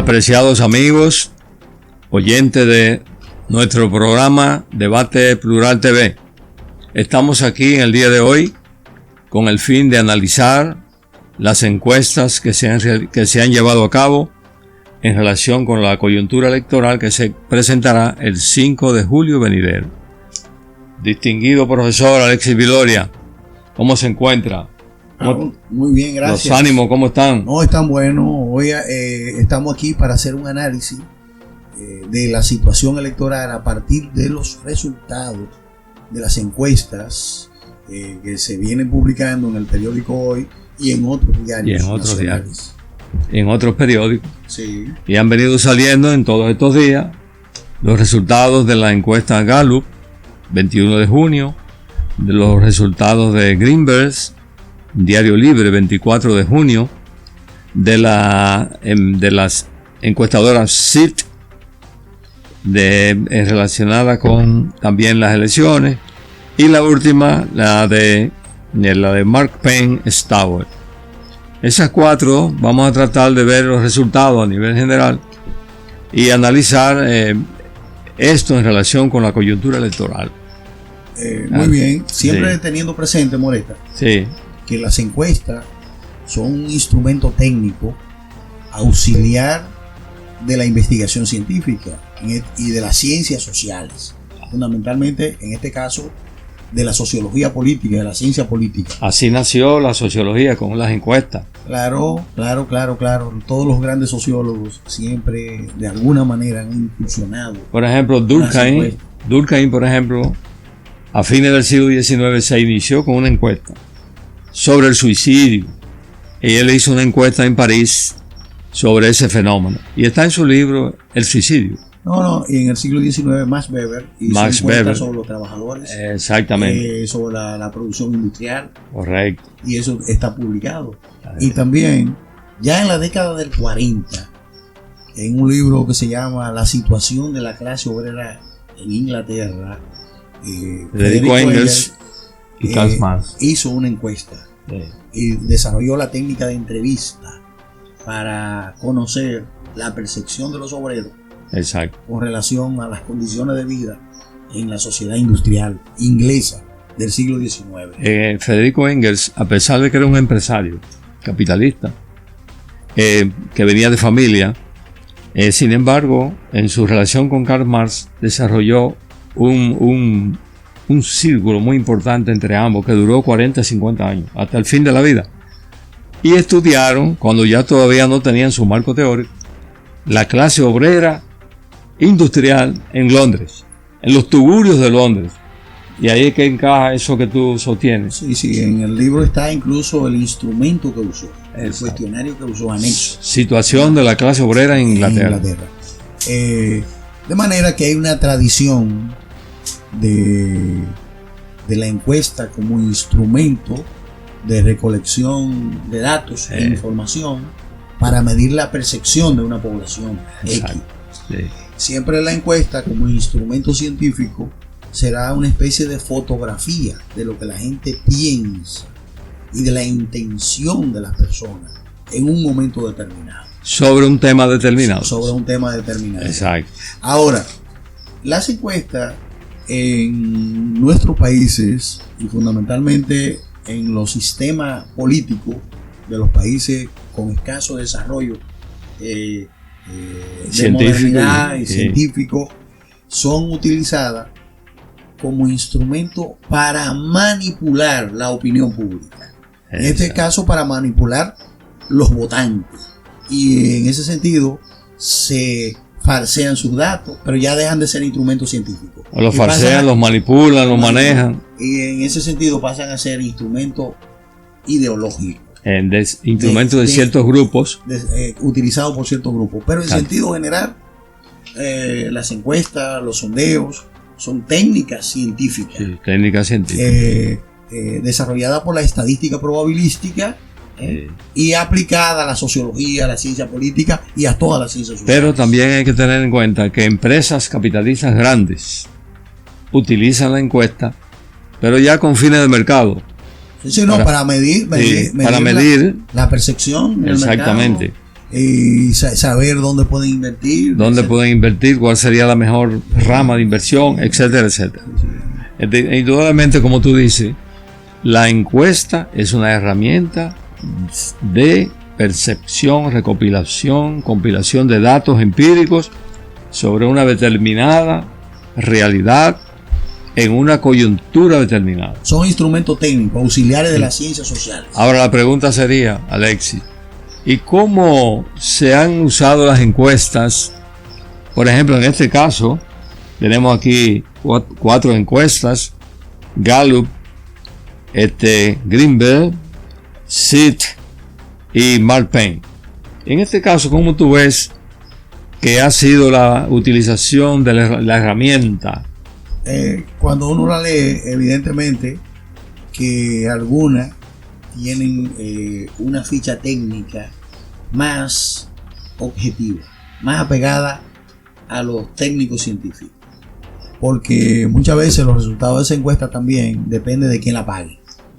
Apreciados amigos, oyentes de nuestro programa Debate Plural TV, estamos aquí en el día de hoy con el fin de analizar las encuestas que se han llevado a cabo en relación con la coyuntura electoral que se presentará el 5 de julio venidero. Distinguido profesor Alexis Viloria, ¿cómo se encuentra? Muy bien, gracias. Los ánimos, ¿cómo están? No, están buenos. Hoy estamos aquí para hacer un análisis de la situación electoral a partir de los resultados de las encuestas que se vienen publicando en el periódico Hoy y en otros diarios. Y en otros diarios. En otros periódicos. Sí. Y han venido saliendo en todos estos días los resultados de la encuesta Gallup, 21 de junio, de los resultados de Greenberg, Diario Libre, 24 de junio, de las encuestadoras SIT, relacionada con también las elecciones, y la última, la de Mark Penn Stower. Esas cuatro vamos a tratar de ver los resultados a nivel general y analizar esto en relación con la coyuntura electoral. Muy bien, siempre sí. Teniendo presente, Moreta, sí, que las encuestas son un instrumento técnico auxiliar de la investigación científica y de las ciencias sociales, fundamentalmente en este caso de la sociología política, de la ciencia política. Así nació la sociología con las encuestas. Claro. Todos los grandes sociólogos siempre de alguna manera han incursionado. Por ejemplo, Durkheim, por ejemplo, a fines del siglo XIX se inició con una encuesta sobre el suicidio. Y él hizo una encuesta en París sobre ese fenómeno. Y está en su libro El suicidio. Y en el siglo XIX Max Weber hizo encuestas sobre los trabajadores. Exactamente. Sobre la producción industrial. Correcto. Y eso está publicado. Y también, ya en la década del 40, en un libro que se llama La situación de la clase obrera en Inglaterra, Federico Engels y Karl Marx hizo una encuesta y desarrolló la técnica de entrevista para conocer la percepción de los obreros. Exacto. Con relación a las condiciones de vida en la sociedad industrial inglesa del siglo XIX. Federico Engels, a pesar de que era un empresario capitalista que venía de familia, sin embargo, en su relación con Karl Marx desarrolló un círculo muy importante entre ambos que duró 40-50 años, hasta el fin de la vida. Y estudiaron, cuando ya todavía no tenían su marco teórico, la clase obrera industrial en Londres, en los tugurios de Londres. Y ahí es que encaja eso que tú sostienes. Sí, en el libro está incluso el instrumento que usó, el cuestionario que usó anexo. Situación de la clase obrera en Inglaterra. De manera que hay una tradición de la encuesta como instrumento de recolección de datos e información para medir la percepción de una población X. Sí. Siempre la encuesta como instrumento científico será una especie de fotografía de lo que la gente piensa y de la intención de las personas en un momento determinado. Sobre un tema determinado. Exacto. Ahora, las encuestas en nuestros países y fundamentalmente en los sistemas políticos de los países con escaso desarrollo de modernidad y científico son utilizadas como instrumento para manipular la opinión pública. En este caso, para manipular los votantes. Y en ese sentido se falsean sus datos, pero ya dejan de ser instrumentos científicos. O los falsean, los manipulan, los manejan. Y en ese sentido pasan a ser instrumentos ideológicos. Instrumentos de ciertos grupos. Utilizados por ciertos grupos. Pero en sentido general, las encuestas, los sondeos, son técnicas científicas. Sí, técnicas científicas. Desarrolladas por la estadística probabilística. Y aplicada a la sociología, a la ciencia política y a todas las ciencias sociales. Pero también hay que tener en cuenta que empresas capitalistas grandes utilizan la encuesta, pero ya con fines de mercado. Para medir para medir la percepción del exactamente. mercado. y saber dónde pueden invertir. Dónde pueden invertir, cuál sería la mejor rama de inversión, etcétera, etcétera. Indudablemente, como tú dices, la encuesta es una herramienta de percepción, recopilación, compilación de datos empíricos sobre una determinada realidad en una coyuntura determinada. Son instrumentos técnicos, auxiliares de las ciencias sociales. Ahora la pregunta sería, Alexis, ¿y cómo se han usado las encuestas? Por ejemplo, en este caso, tenemos aquí 4 encuestas: Gallup, Greenberg, Sid y Marpen. En este caso, ¿cómo tú ves que ha sido la utilización de la herramienta? Cuando uno la lee, evidentemente que algunas tienen una ficha técnica más objetiva, más apegada a los técnicos científicos, porque muchas veces los resultados de esa encuesta también dependen de quién la pague.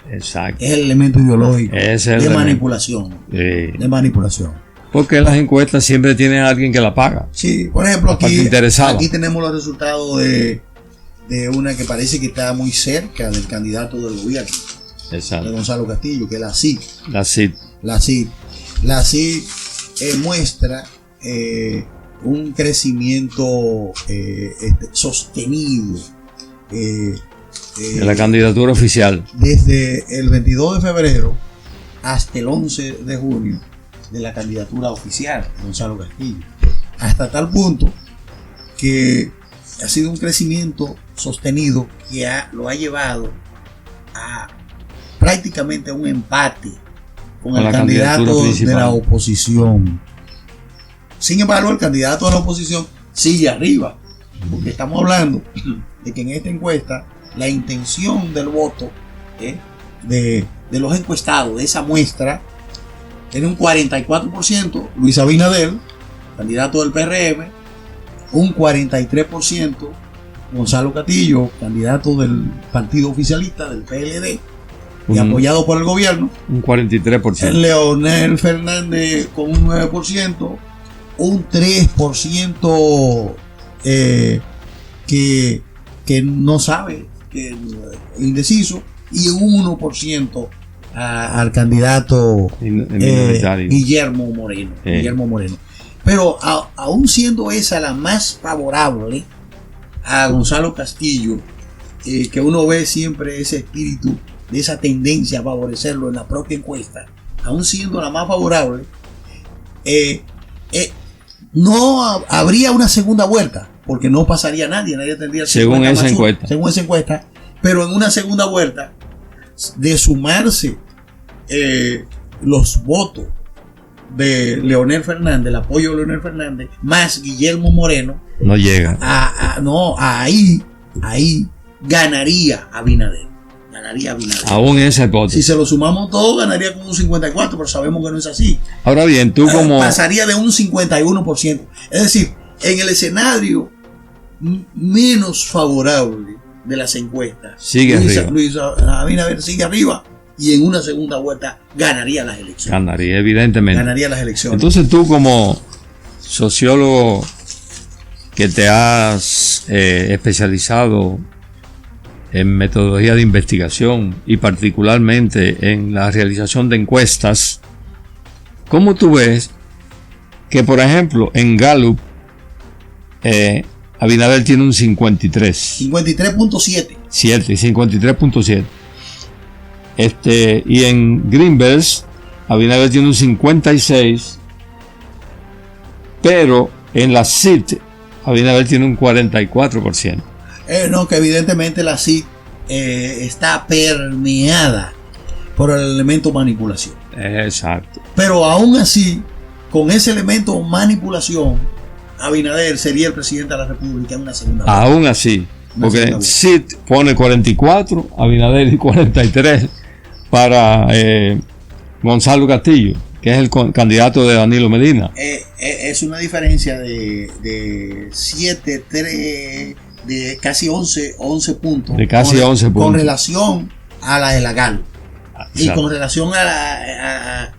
Exacto. Es el elemento ideológico de manipulación. De manipulación. Porque las encuestas siempre tienen a alguien que la paga. Sí, por ejemplo, aquí tenemos los resultados de una que parece que está muy cerca del candidato del gobierno. Exacto. De Gonzalo Castillo, que es la CID. La CID muestra un crecimiento sostenido de la candidatura oficial desde el 22 de febrero hasta el 11 de junio de la candidatura oficial de Gonzalo Castillo, hasta tal punto que ha sido un crecimiento sostenido que lo ha llevado a prácticamente un empate con el candidato de la oposición. Sin embargo, el candidato de la oposición sigue arriba, porque estamos hablando de que en esta encuesta la intención del voto de los encuestados de esa muestra tiene un 44% Luis Abinader, candidato del PRM, un 43% Gonzalo Castillo, candidato del partido oficialista del PLD y apoyado por el gobierno, un 43%. Leonel Fernández con un 9%, un 3% que no sabe, que indeciso, y un 1% al candidato Guillermo Moreno. Pero aún siendo esa la más favorable a Gonzalo Castillo, que uno ve siempre ese espíritu de esa tendencia a favorecerlo en la propia encuesta, aún siendo la más favorable, no habría una segunda vuelta, porque no pasaría nadie tendría según esa encuesta, pero en una segunda vuelta, de sumarse los votos de Leonel Fernández, el apoyo de Leonel Fernández, más Guillermo Moreno, no llega. Ahí ganaría Abinader. Aún en esa hipótesis. Si se lo sumamos todo, ganaría con un 54%, pero sabemos que no es así. Ahora bien, tú como... pasaría de un 51%. Es decir, en el escenario menos favorable de las encuestas, Luis Abinader sigue arriba, y en una segunda vuelta ganaría las elecciones. Ganaría, evidentemente. Ganaría las elecciones. Entonces tú, como sociólogo que te has especializado en metodología de investigación y particularmente en la realización de encuestas, ¿cómo tú ves que, por ejemplo, en Gallup Abinader tiene un 53.7. 53.7. Y en Greenberg Abinader tiene un 56, pero en la CIT Abinader tiene un 44%. No, que evidentemente la CIT está permeada por el elemento manipulación. Exacto. Pero aún así, con ese elemento manipulación, Abinader sería el presidente de la República en una segunda vuelta. Aún así, porque CIT pone 44, Abinader y 43 para Gonzalo Castillo, que es el candidato de Danilo Medina. Es una diferencia de 7, 3, de casi 11 puntos. De casi 11 puntos. Con relación a la de la Gallup. Y con relación a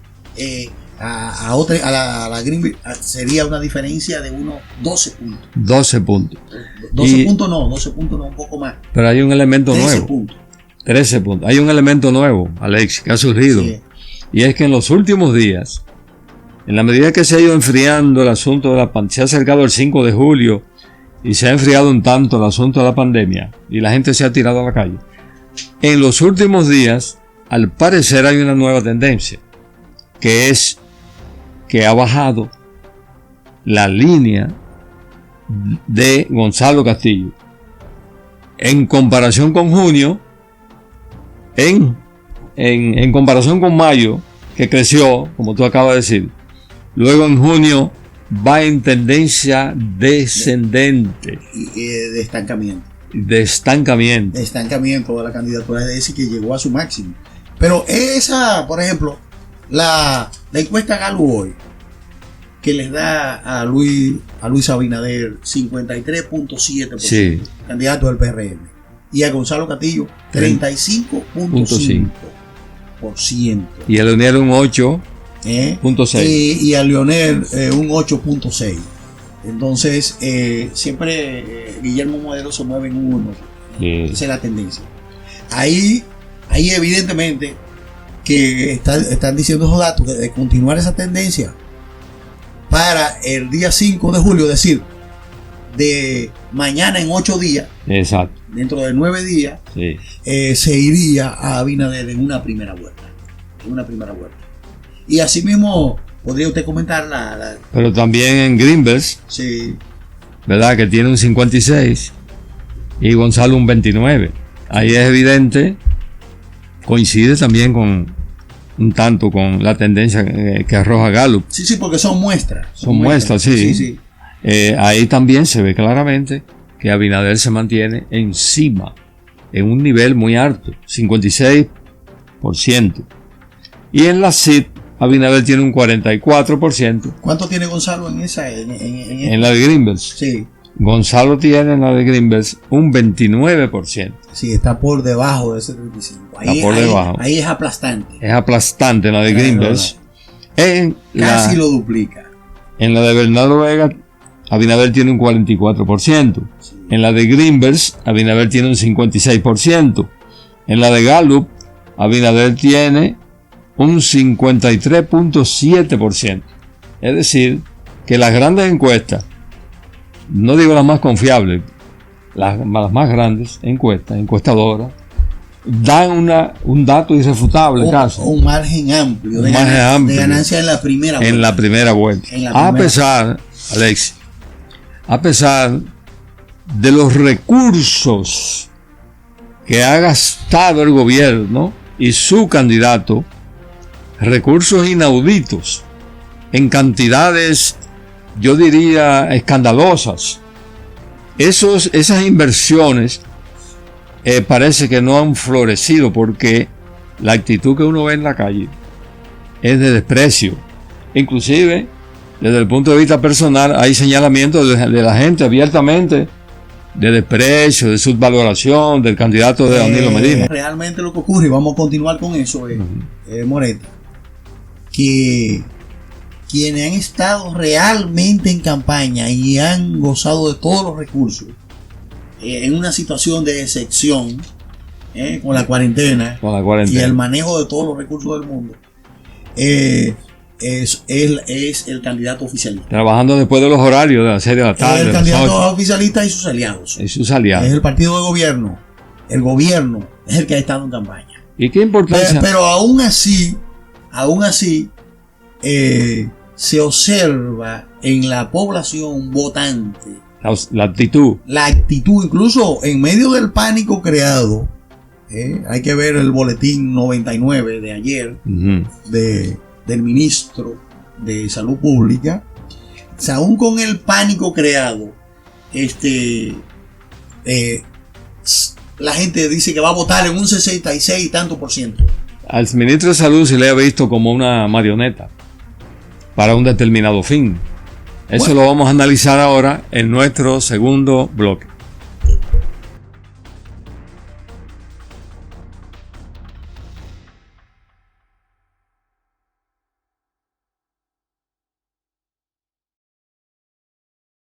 a la Greenville sería una diferencia de unos 12 puntos. 12 puntos. 12 puntos no, un poco más. Pero hay un elemento 13 nuevo. puntos. 13 puntos. Hay un elemento nuevo, Alex, que ha surgido. Sí. Y es que en los últimos días, en la medida que se ha ido enfriando el asunto de la pandemia, se ha acercado el 5 de julio y se ha enfriado un tanto el asunto de la pandemia y la gente se ha tirado a la calle. En los últimos días, al parecer hay una nueva tendencia, que es que ha bajado la línea de Gonzalo Castillo. En comparación con junio, en comparación con mayo, que creció, como tú acabas de decir, luego en junio va en tendencia descendente. De estancamiento. De estancamiento. De estancamiento de la candidatura de ese que llegó a su máximo. Pero esa, por ejemplo, la encuesta Gallup hoy, que les da a Luis Abinader 53.7%, Sí. candidato del PRM, y a Gonzalo Castillo 35.5%. Y a Leonel un 8.6%. Y a Leonel un 8.6%. Entonces, siempre Guillermo Modelo se mueve en uno. Sí. Esa es la tendencia. Ahí evidentemente que están diciendo esos datos de continuar esa tendencia para el día 5 de julio, es decir, de mañana en 8 días. Exacto. Dentro de 9 días, Sí. se iría a Abinader en una primera vuelta. Y asimismo, podría usted comentar Pero también en Greenville, sí, ¿verdad? Que tiene un 56 y Gonzalo un 29. Ahí es evidente, coincide también con un tanto con la tendencia que arroja Gallup. Sí, porque son muestras. Son muestras, sí. Sí. Ahí también se ve claramente que Abinader se mantiene encima, en un nivel muy alto, 56%. Y en la CID, Abinader tiene un 44%. ¿Cuánto tiene Gonzalo en esa? En la de Greenville. Sí. Gonzalo tiene en la de Greenville un 29%. Sí, está por debajo de ese 35%. Ahí es aplastante. Es aplastante en la de Greenville. Casi lo duplica. En la de Bernardo Vega, Abinader tiene un 44%. Sí. En la de Greenville, Abinader tiene un 56%. En la de Gallup, Abinader tiene un 53.7%. Es decir, que las grandes encuestas, no digo las más confiables, las más grandes encuestadoras, dan un dato irrefutable casi. Un margen amplio de ganancia en la primera vuelta. En la primera vuelta. A pesar, Alex, de los recursos que ha gastado el gobierno y su candidato, recursos inauditos, en cantidades, yo diría, escandalosas. Esas inversiones parece que no han florecido porque la actitud que uno ve en la calle es de desprecio. Inclusive, desde el punto de vista personal, hay señalamientos de la gente abiertamente de desprecio, de subvaloración del candidato de Danilo Medina. Realmente lo que ocurre, y vamos a continuar con eso, Moreta, que quienes han estado realmente en campaña y han gozado de todos los recursos en una situación de excepción, con la cuarentena y el manejo de todos los recursos del mundo, es el candidato oficialista. Trabajando después de los horarios de las 6 de la tarde. El candidato oficialista y sus aliados. Es el partido de gobierno. El gobierno es el que ha estado en campaña. ¿Y qué importancia? Pero aún así, se observa en la población votante la actitud, incluso en medio del pánico creado. Hay que ver el boletín 99 de ayer del ministro de Salud Pública. O sea, aún con el pánico creado, la gente dice que va a votar en un 66 y tanto %. Al ministro de Salud se le ha visto como una marioneta para un determinado fin. Eso lo vamos a analizar ahora en nuestro segundo bloque.